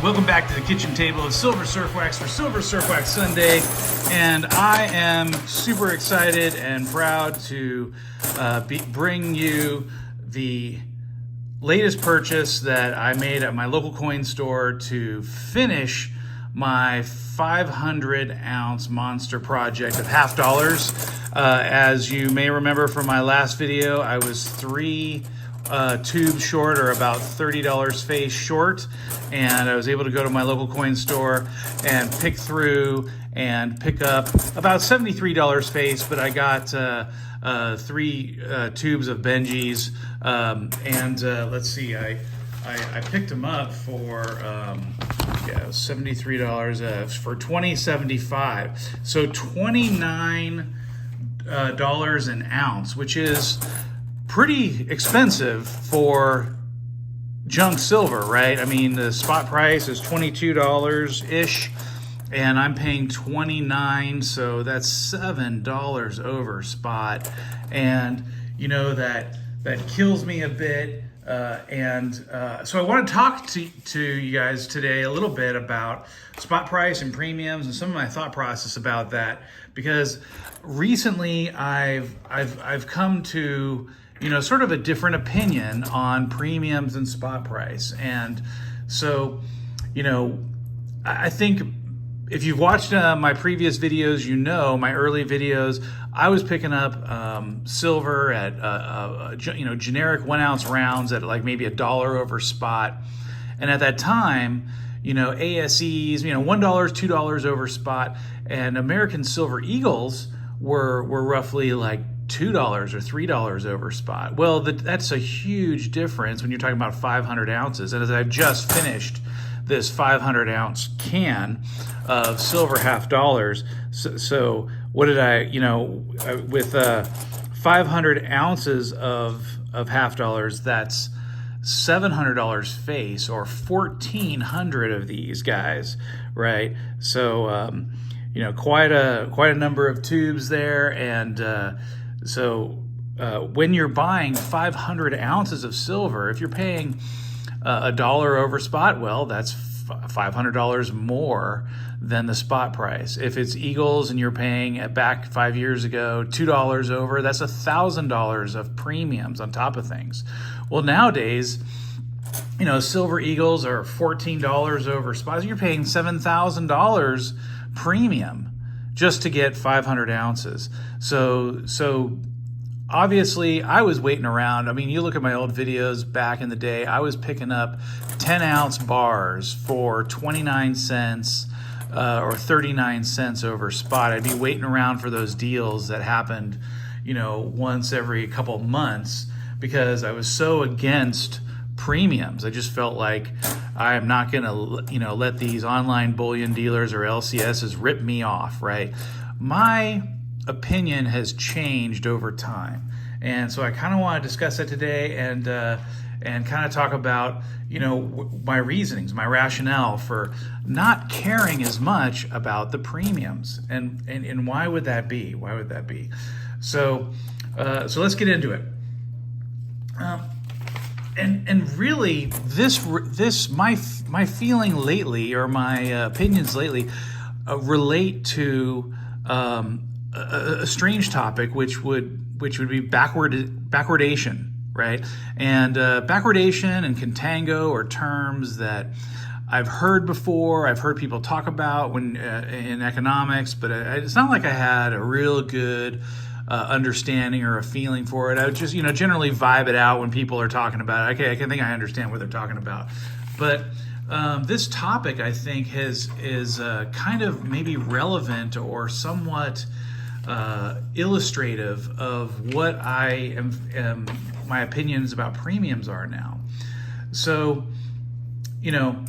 Welcome back to the kitchen table of Silver Surf Wax for Silver Surf Wax Sunday, and I am super excited and proud to bring you the latest purchase that I made at my local coin store to finish my 500-ounce monster project of half dollars. As you may remember from my last video, I was 3 tubes short, or about $30 face short, and I was able to go to my local coin store and pick through and pick up about $73 face, but I got 3 tubes of Benjis, and let's see, I picked them up for $73 for $20.75, so $29 an ounce, which is pretty expensive for junk silver, right? I mean, the spot price is $22-ish, and I'm paying $29, so that's $7 over spot. And you know, that kills me a bit. So I want to talk to you guys today a little bit about spot price and premiums and some of my thought process about that, because recently I've come to, you know, sort of a different opinion on premiums and spot price. And so, you know, I think if you've watched my previous videos, you know, my early videos, I was picking up silver at generic 1 ounce rounds at like maybe $1 over spot. And at that time, you know, ASEs, you know, $1, $2 over spot, and American Silver Eagles were roughly like $2 or $3 over spot. Well, that's a huge difference when you're talking about 500 ounces. And as I've just finished this 500-ounce can of silver half dollars, so what did I, you know, with 500 ounces of half dollars, that's $700 face, or 1,400 of these guys, right? So you know, quite a number of tubes there. And so when you're buying 500 ounces of silver, if you're paying $1 over spot, well, that's $500 more than the spot price. If it's Eagles and you're paying back 5 years ago $2 over, that's $1,000 of premiums on top of things. Well, nowadays, you know, Silver Eagles are $14 over spot. So you're paying $7,000 premium just to get 500 ounces. So obviously I was waiting around. I mean, you look at my old videos back in the day, I was picking up 10-ounce bars for 29 cents or 39 cents over spot. I'd be waiting around for those deals that happened, you know, once every couple months, because I was so against premiums. I just felt like I am not going to, you know, let these online bullion dealers or LCSs rip me off, right? My opinion has changed over time, and so I kind of want to discuss that today, and kind of talk about, you know, my reasonings, my rationale for not caring as much about the premiums, and why would that be? Why would that be? So let's get into it. And really, this my feeling lately, or my opinions lately, relate to a strange topic, which would be backwardation, right? And backwardation and contango are terms that I've heard before. I've heard people talk about when in economics, but it's not like I had a real good understanding or a feeling for it. I would just, you know, generally vibe it out when people are talking about it. Okay, I can think I understand what they're talking about. But this topic, I think, is kind of maybe relevant or somewhat illustrative of what I am my opinions about premiums are now. So, you know,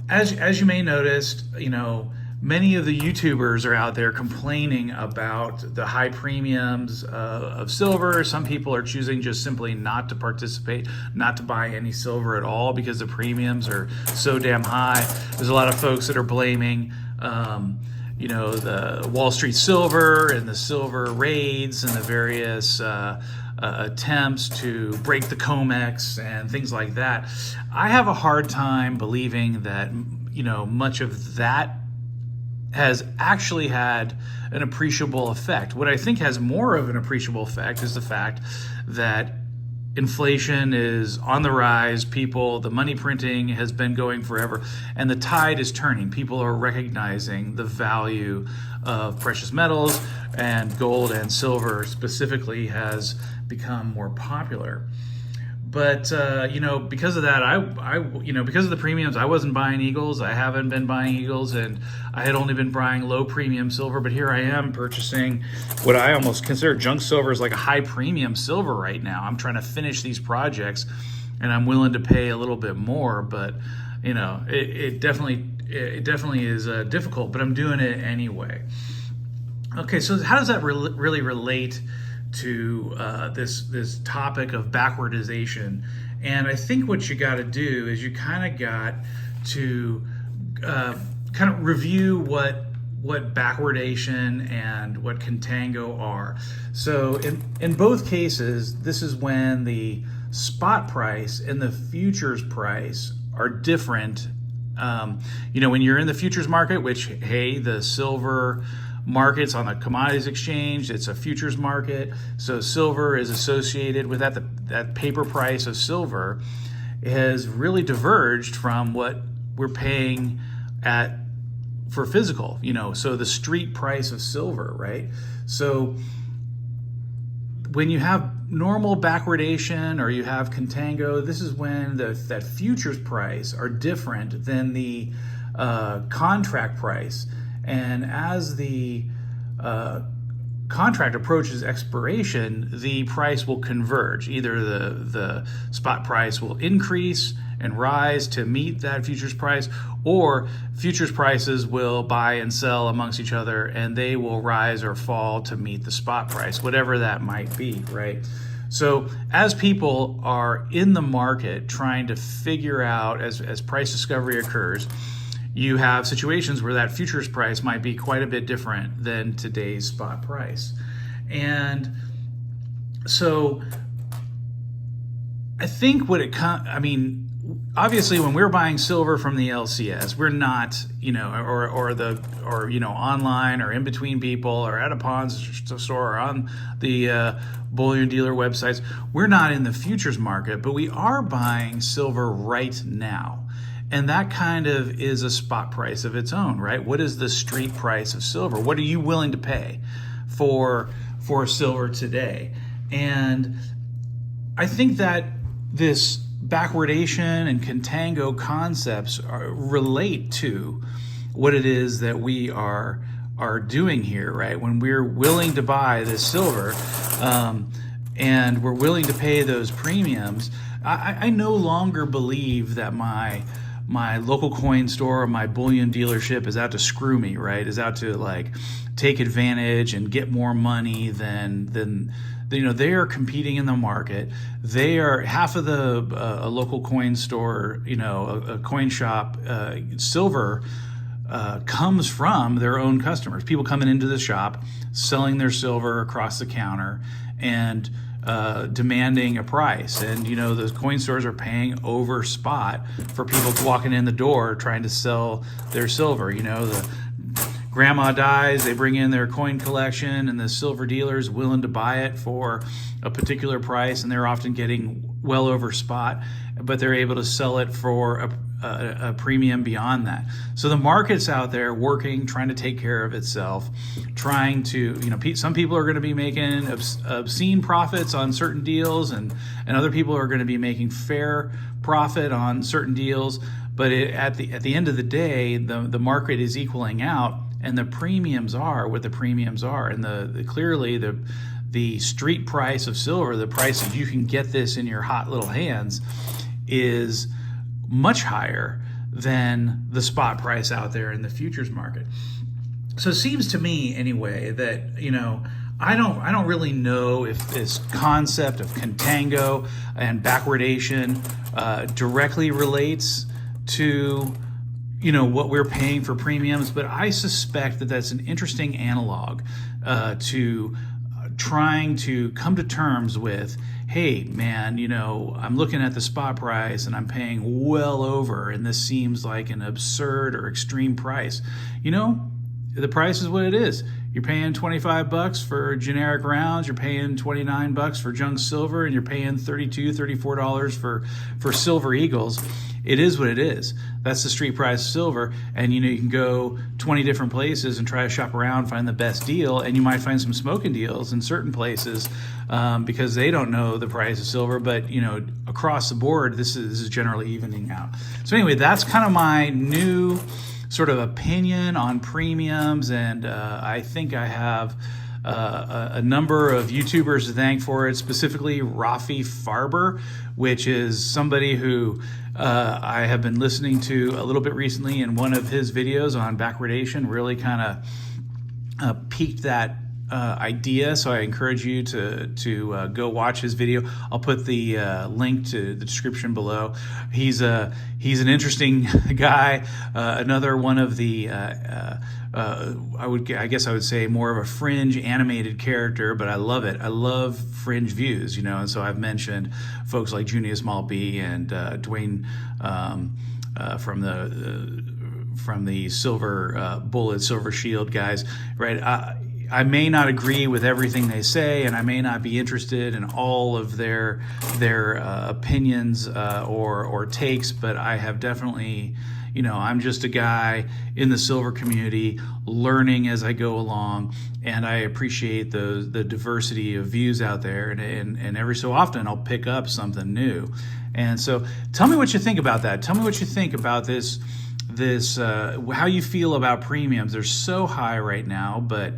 as you may noticed, you know, many of the YouTubers are out there complaining about the high premiums of silver. Some people are choosing just simply not to participate, not to buy any silver at all because the premiums are so damn high. There's a lot of folks that are blaming, you know, the Wall Street silver and the silver raids and the various attempts to break the COMEX and things like that. I have a hard time believing that, much of that has actually had an appreciable effect. What I think has more of an appreciable effect is the fact that inflation is on the rise. The money printing has been going forever, and the tide is turning. People are recognizing the value of precious metals, and gold and silver specifically has become more popular. But because of that, because of the premiums, I wasn't buying Eagles. I haven't been buying Eagles, and I had only been buying low premium silver. But here I am purchasing what I almost consider junk silver is like a high premium silver right now. I'm trying to finish these projects, and I'm willing to pay a little bit more. But it definitely is difficult. But I'm doing it anyway. Okay, so how does that really relate to this topic of backwardization? And I think what you got to do is you kind of got to kind of review what backwardation and what contango are. So in both cases, this is when the spot price and the futures price are different. When you're in the futures market, which, hey, the silver markets on the commodities exchange, it's a futures market, so silver is associated with that paper price of silver has really diverged from what we're paying for physical, so the street price of silver, right? So when you have normal backwardation or you have contango, this is when that futures price are different than the contract price. And as the contract approaches expiration, the price will converge. Either the spot price will increase and rise to meet that futures price, or futures prices will buy and sell amongst each other, and they will rise or fall to meet the spot price, whatever that might be, right? So as people are in the market trying to figure out, as price discovery occurs, you have situations where that futures price might be quite a bit different than today's spot price. And so I think obviously when we're buying silver from the LCS, we're not, online or in between people or at a pawn store or on the bullion dealer websites, we're not in the futures market, but we are buying silver right now. And that kind of is a spot price of its own, right? What is the street price of silver? What are you willing to pay for silver today? And I think that this backwardation and contango concepts relate to what it is that we are doing here, right? When we're willing to buy this silver and we're willing to pay those premiums, I no longer believe that my local coin store or my bullion dealership is out to screw me, right? Is out to take advantage and get more money than they are competing in the market. They are half of a local coin store, a coin shop, silver comes from their own customers. People coming into the shop, selling their silver across the counter, and demanding a price. And those coin stores are paying over spot for people walking in the door trying to sell their silver. The grandma dies, they bring in their coin collection, and the silver dealer is willing to buy it for a particular price, and they're often getting well over spot, but they're able to sell it for a premium beyond that. So the market's out there working, trying to take care of itself, trying to, some people are going to be making obscene profits on certain deals, and other people are going to be making fair profit on certain deals. But at the end of the day, the market is equaling out, and the premiums are what the premiums are. And clearly the street price of silver, the price that you can get this in your hot little hands, is much higher than the spot price out there in the futures market. So it seems to me anyway that, I don't really know if this concept of contango and backwardation directly relates to what we're paying for premiums, but I suspect that that's an interesting analog to trying to come to terms with, hey man, you know, I'm looking at the spot price and I'm paying well over, and this seems like an absurd or extreme price. You know, the price is what it is. You're paying 25 bucks for generic rounds, you're paying 29 bucks for junk silver, and you're paying $32, $34 for silver eagles. It is what it is. That's the street price of silver. And you know, you can go 20 different places and try to shop around, find the best deal, and you might find some smoking deals in certain places because they don't know the price of silver. But you know, across the board, this is generally evening out. So anyway, that's kind of my new sort of opinion on premiums, and I think I have a number of YouTubers to thank for it, specifically Rafi Farber, which is somebody who I have been listening to a little bit recently, and one of his videos on backwardation really kind of piqued that idea. So I encourage you to go watch his video. I'll put the link to the description below. He's an interesting guy. Another one of the I guess I would say more of a fringe animated character, but I love it. I love fringe views, you know, and so I've mentioned folks like Junius Malby and Dwayne from the Silver Bullet, Silver Shield guys, right? I may not agree with everything they say, and I may not be interested in all of their opinions or takes, but I have definitely, you know, I'm just a guy in the silver community learning as I go along, and I appreciate the diversity of views out there, and every so often I'll pick up something new. And so tell me what you think about that. Tell me what you think about this how you feel about premiums. They're so high right now, but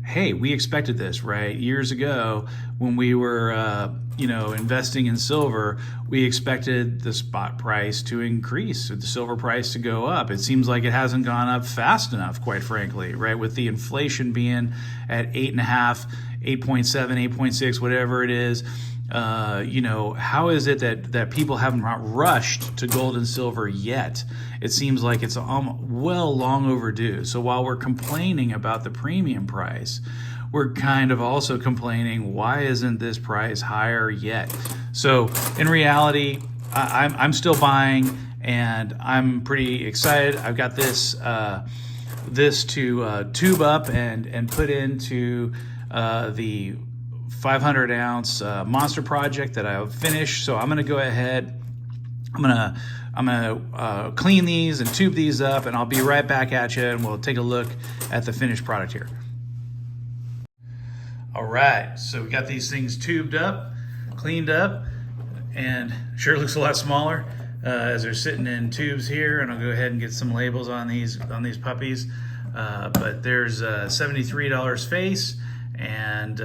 hey, we expected this, right? Years ago, when we were, you know, investing in silver, we expected the spot price to increase, the silver price to go up. It seems like it hasn't gone up fast enough, quite frankly, right? With the inflation being at 8.5, 8.7, 8.6, whatever it is. You know, how is it that people haven't rushed to gold and silver yet? It seems like it's long overdue. So while we're complaining about the premium price, we're kind of also complaining, why isn't this price higher yet? So in reality, I'm still buying, and I'm pretty excited. I've got this to tube up and put into the 500 ounce monster project that I've finished. So I'm going to go ahead, I'm gonna clean these and tube these up, and I'll be right back at you, and we'll take a look at the finished product here. All right, so we got these things tubed up, cleaned up, and sure looks a lot smaller as they're sitting in tubes here. And I'll go ahead and get some labels on these puppies. But there's $73 face, and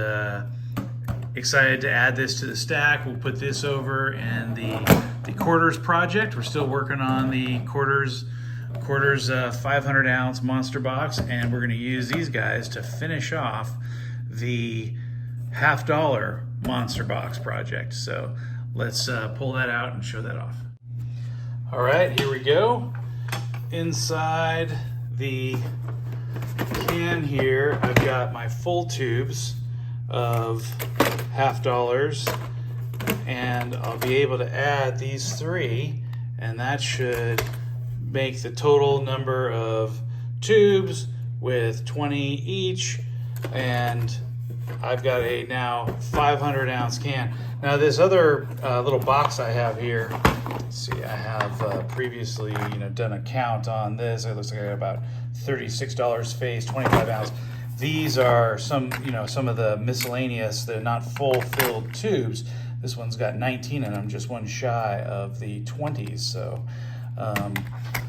excited to add this to the stack. We'll put this over in the quarters project. We're still working on the quarters 500 ounce monster box, and we're going to use these guys to finish off the $50 monster box project. So let's pull that out and show that off. All right, here we go. Inside the can here, I've got my full tubes of $50, and I'll be able to add these three, and that should make the total number of tubes with 20 each, and I've got a now 500 ounce can. Now this other little box I have here, let's see, I have previously done a count on this. It looks like I got about $36 face, 25 ounce. These are some of the miscellaneous, they're not full filled tubes. This one's got 19 in them, just one shy of the 20s.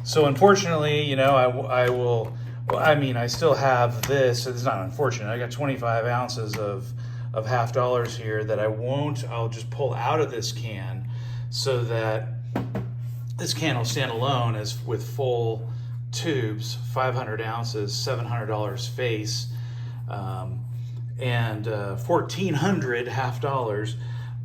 So unfortunately, I still have this. So it's not unfortunate. I got 25 ounces of $50 here that I'll just pull out of this can, so that this can will stand alone as with full tubes, 500 ounces, $700 face, and 1,400 $50.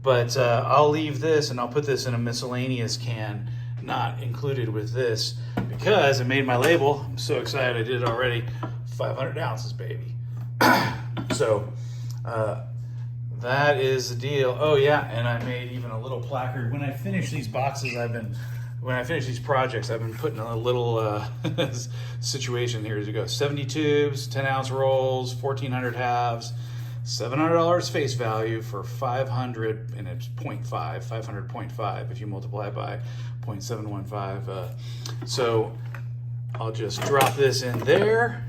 But I'll leave this and I'll put this in a miscellaneous can, not included with this, because I made my label. I'm so excited I did it already. 500 ounces, baby. So That is the deal. Oh yeah, and I made even a little placard. When I finish these boxes, when I finish these projects, I've been putting a little situation here as we go. 70 tubes, 10-ounce rolls, 1,400 halves, $700 face value for 500, and it's 0.5, 500.5 if you multiply by 0.715. So I'll just drop this in there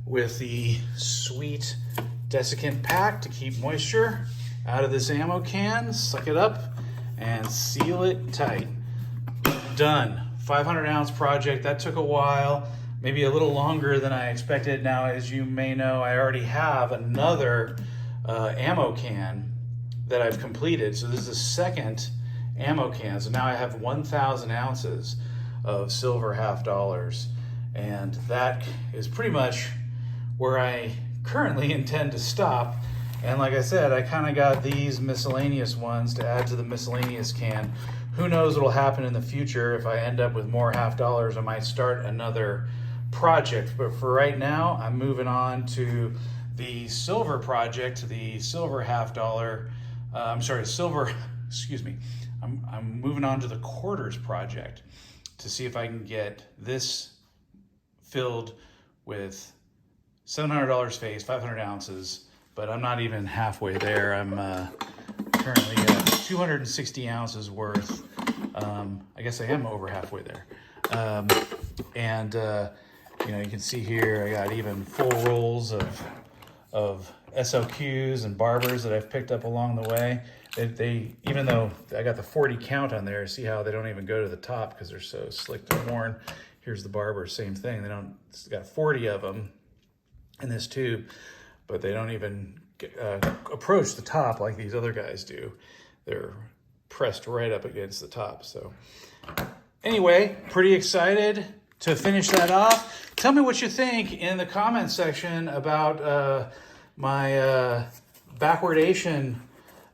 with the sweet desiccant pack to keep moisture out of this ammo can, suck it up, and seal it tight. Done. 500-ounce project. That took a while, maybe a little longer than I expected. Now, as you may know, I already have another ammo can that I've completed. So this is the second ammo can. So now I have 1,000 ounces of silver half dollars, and that is pretty much where I currently intend to stop. And like I said, I kind of got these miscellaneous ones to add to the miscellaneous can. Who knows what'll happen in the future? If I end up with more half dollars, I might start another project. But for right now, I'm moving on to the silver project, the silver half dollar. Silver, excuse me. I'm moving on to the quarters project to see if I can get this filled with $700 face, 500 ounces, but I'm not even halfway there. I'm currently at 260 ounces worth. I guess I am over halfway there. You can see here, I got even full rolls of SLQs and barbers that I've picked up along the way. They even though I got the 40 count on there, see how they don't even go to the top because they're so slicked and worn. Here's the barber, same thing. It's got 40 of them in this tube, but they don't even approach the top like these other guys do. They're pressed right up against the top. So anyway, pretty excited to finish that off. Tell me what you think in the comments section about my backwardation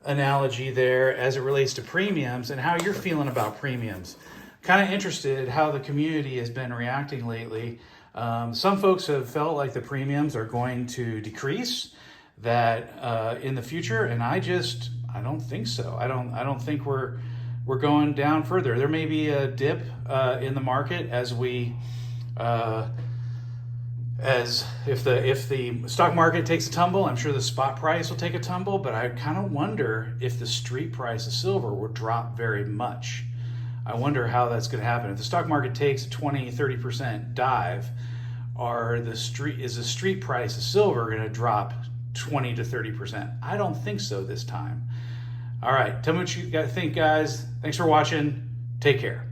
analogy there as it relates to premiums and how you're feeling about premiums. Kind of interested how the community has been reacting lately. Some folks have felt like the premiums are going to decrease that in the future, and I don't think so. I don't think we're going down further. There may be a dip in the market as if the stock market takes a tumble. I'm sure the spot price will take a tumble, but I kind of wonder if the street price of silver will drop very much. I wonder how that's going to happen. If the stock market takes a 20-30% dive, is the street price of silver going to drop 20 to 30%? I don't think so this time. All right, tell me what you think, guys. Thanks for watching. Take care.